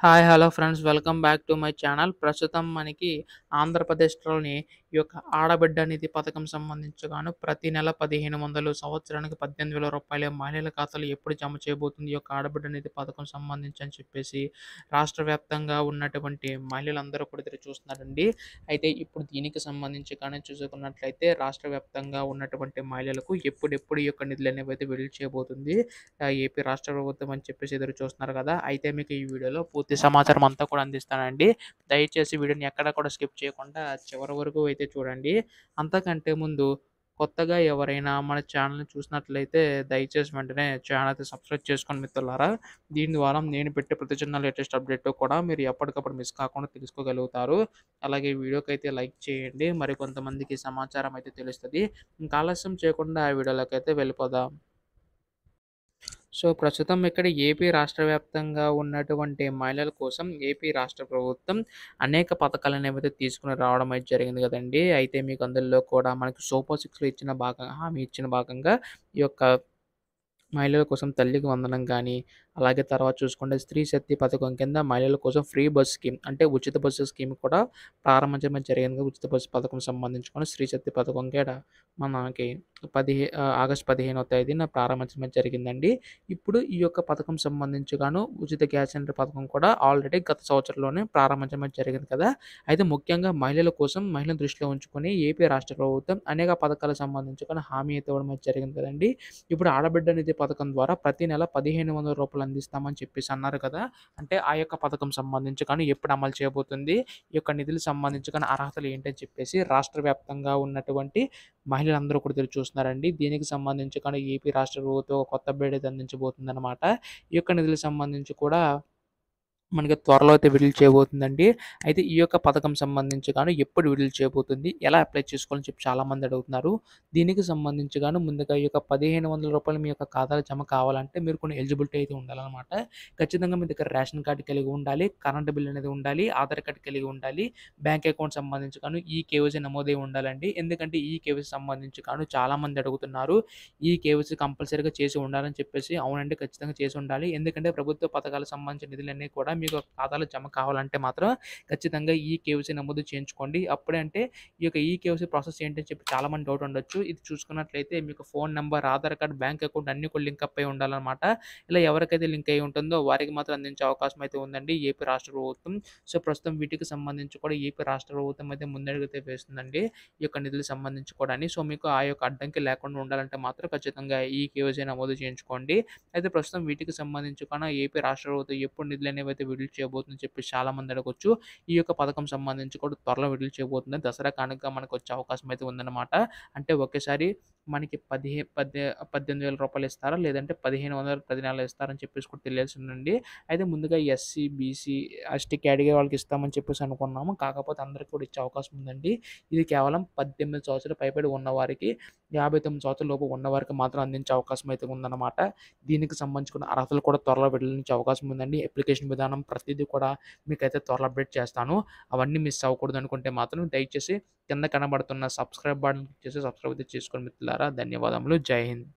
Hi! Hello friends. Welcome back to my channel. ప్రస్తుతం మనకి ఆంధ్రప్రదేశ్‌లోని ఈ యొక్క ఆడబిడ్డ నిధి పథకం సంబంధించిగాను ప్రతి నెల 1500 సంవత్సరానికి రూ. 18,000 మహిళల ఖాతాలో ఎప్పుడు జమ చేయబోతుంది ఈ యొక్క ఆడబిడ్డ నిధి పథకం సంబంధించి అని చెప్పేసి రాష్ట్ర వ్యాప్తంగా ఉన్నటువంటి మహిళలందరూ కూడా ఎదురు చూస్తున్నారండి. అయితే ఇప్పుడు దీనికి సంబంధించి కానీ చూసుకున్నట్లయితే రాష్ట్ర వ్యాప్తంగా ఉన్నటువంటి మహిళలకు ఎప్పుడెప్పుడు ఈ యొక్క నిధులనేవైతే విడుదల చేయబోతుంది ఏపీ రాష్ట్ర ప్రభుత్వం అని చెప్పేసి ఎదురు చూస్తున్నారు కదా! అయితే మీకు ఈ వీడియోలో పూర్తి సమాచారం అంతా కూడా అందిస్తానండి. దయచేసి వీడియోని ఎక్కడ కూడా స్కిప్ చేయకుండా చివరి వరకు అయితే చూడండి. అంతకంటే ముందు కొత్తగా ఎవరైనా మన ఛానల్‌ని చూసినట్లయితే దయచేసి వెంటనే ఛానల్ అయితే సబ్స్క్రైబ్ చేసుకోండి మిత్రులారా. దీని ద్వారా నేను పెట్టే ప్రతి చిన్న లేటెస్ట్ అప్డేట్ కూడా మీరు ఎప్పటికప్పుడు మిస్ కాకుండా తెలుసుకోగలుగుతారు. అలాగే వీడియోకైతే లైక్ చేయండి. మరి కొంతమందికి సమాచారం అయితే తెలుస్తది. ఇంకా ఆలస్యం చేయకుండా ఆ వీడియోలోకైతే వెళ్ళిపోదాం. సో, ప్రస్తుతం ఇక్కడ ఏపీ రాష్ట్ర వ్యాప్తంగా ఉన్నటువంటి మహిళల కోసం ఏపీ రాష్ట్ర ప్రభుత్వం అనేక పథకాలనేవైతే తీసుకొని రావడం అయితే జరిగింది గదండీ! అయితే మీకు అందులో కూడా మనకి సూపర్ సిక్స్‌లో ఇచ్చిన హామీ ఇచ్చిన భాగంగా ఈ యొక్క మహిళల కోసం తల్లికి వందనం గాని, అలాగే తర్వాత చూసుకుంటే స్త్రీ శక్తి పథకం కింద మహిళల కోసం ఫ్రీ బస్ స్కీమ్ అంటే ఉచిత బస్సు స్కీమ్ కూడా ప్రారంభించడం జరిగింది. ఉచిత బస్సు పథకం సంబంధించుకొని స్త్రీ శక్తి పథకం కూడా మనకి ఆగస్టు 15వ తేదీన ప్రారంభించడం జరిగిందండి. ఇప్పుడు ఈ యొక్క పథకం సంబంధించి ఉచిత గ్యాస్ సిలిండర్ పథకం కూడా ఆల్రెడీ గత సంవత్సరంలోనే ప్రారంభించడం జరిగింది కదా! అయితే ముఖ్యంగా మహిళల కోసం మహిళలను దృష్టిలో ఉంచుకొని ఏపీ రాష్ట్ర ప్రభుత్వం అనేక పథకాలకు సంబంధించి హామీ అయితే ఇవ్వడం అయితే జరిగింది కదండీ! ఇప్పుడు ఆడబిడ్డ నిధి పథకం ద్వారా ప్రతి నెల రూ. 1500 అందిస్తామని చెప్పేసి అన్నారు కదా! అంటే ఆ యొక్క పథకం సంబంధించి ఎప్పుడు అమలు చేయబోతుంది? ఈ యొక్క నిధులకు సంబంధించి అర్హతలు ఏంటని చెప్పేసి రాష్ట్ర వ్యాప్తంగా ఉన్నటువంటి మహిళలందరూ కూడా ఎదురు చూస్తున్నారండి. దీనికి సంబంధించి ఏపీ రాష్ట్ర ప్రభుత్వం ఒక కొత్త అప్డేట్ అయితే అందించబోతుందన్నమాట. ఈ యొక్క నిధులకు సంబంధించి కూడా మనకి త్వరలో అయితే విడుదల చేయబోతుందండి. అయితే ఈ యొక్క పథకం సంబంధించి ఎప్పుడు విడుదల చేయబోతుంది? ఎలా అప్లై చేసుకోవాలని చెప్పి చాలామంది అడుగుతున్నారు. దీనికి సంబంధించి ముందుగా ఈ యొక్క రూ. 1500 మీ యొక్క ఖాతాలో జమ కావాలంటే మీరు కొన్ని ఎలిజిబిలిటీ అయితే ఉండాలనమాట. ఖచ్చితంగా మీ దగ్గర రేషన్ కార్డ్ కలిగి ఉండాలి. కరెంట్ బిల్ అనేది ఉండాలి. ఆధార్ కార్డ్ కలిగి ఉండాలి. బ్యాంక్ అకౌంట్ సంబంధించి ఈ కేవైసీ నమోదై ఉండాలండి. ఎందుకంటే ఈ కేవైసీ సంబంధించి చాలామంది అడుగుతున్నారు. ఈ కేవైసీ కంపల్సరీగా చేసి ఉండాలని చెప్పేసి అవునండి, ఖచ్చితంగా చేసి ఉండాలి. ఎందుకంటే ప్రభుత్వ పథకాలకు సంబంధించిన నిధులన్నీ కూడా మీకు ఖాతాలో జమ కావాలంటే మాత్రం ఖచ్చితంగా ఈ కేవైసీ నమోదు చేయించుకోండి. అప్పుడే అంటే ఈ యొక్క ఈ కేవైసీ ప్రాసెస్ ఏంటని చెప్పి చాలామంది డౌట్ ఉండొచ్చు. ఇది చూసుకున్నట్లయితే మీకు phone number, Aadhaar card, bank account అన్నీ కూడా లింక్ అప్ అయి ఉండాలనమాట. ఇలా ఎవరికైతే లింక్ అయ్యి ఉంటుందో వారికి మాత్రం అందించే అవకాశం అయితే ఉందండి ఏపీ రాష్ట్ర ప్రభుత్వం. సో, ప్రస్తుతం వీటికి సంబంధించి కూడా ఏపీ రాష్ట్ర ప్రభుత్వం అయితే ముందడుగైతే వేస్తుందండి. ఈ యొక్క నిధులకు సంబంధించి కూడాని. సో, మీకు ఆ యొక్క అడ్డంకి లేకుండా ఉండాలంటే మాత్రం ఖచ్చితంగా ఈ కేవైసీ నమోదు చేయించుకోండి. అయితే ప్రస్తుతం వీటికి సంబంధించి ఏపీ రాష్ట్ర ప్రభుత్వం ఎప్పుడు నిధులనేవైతే విడుదల చేయబోతుందని చెప్పి చాలామంది అడగొచ్చు. ఈ యొక్క పథకం సంబంధించి కూడా త్వరలో విడుదల చేయబోతుంది. దసరా కానుకగా మనకొచ్చే అవకాశం అయితే ఉందన్నమాట. అంటే ఒకేసారి మనకి రూ. 18,000 ఇస్తారా? లేదంటే 1500 ప్రతి నెల ఇస్తారని చెప్పేసి కూడా తెలియాల్సిందండి. అయితే ముందుగా ఎస్సీ, బీసీ, ఎస్టీ కేటగిరీ వాళ్ళకి ఇస్తామని చెప్పేసి అనుకున్నాము. కాకపోతే అందరికి కూడా ఇచ్చే అవకాశం ఉందండి. ఇది కేవలం 18 సంవత్సరాలు పైబడి ఉన్నవారికి, 59 సంవత్సరాల లోపు ఉన్నవారికి మాత్రం అందించే అవకాశం అయితే ఉందన్నమాట. దీనికి సంబంధించిన అర్హతలు కూడా త్వరలో వెల్లడించే అవకాశం ఉందండి. అప్లికేషన్ విధానం ప్రతీదీ కూడా మీకైతే త్వరలో అప్డేట్ చేస్తాను. అవన్నీ మిస్ అవ్వకూడదు అనుకుంటే మాత్రం దయచేసి కింద కనబడుతున్న సబ్స్క్రైబ్ బటన్ క్లిక్ చేసి సబ్స్క్రైబ్ అయితే చేసుకోండి మిత్రులారా. ధన్యవాదములు. జై హింద్.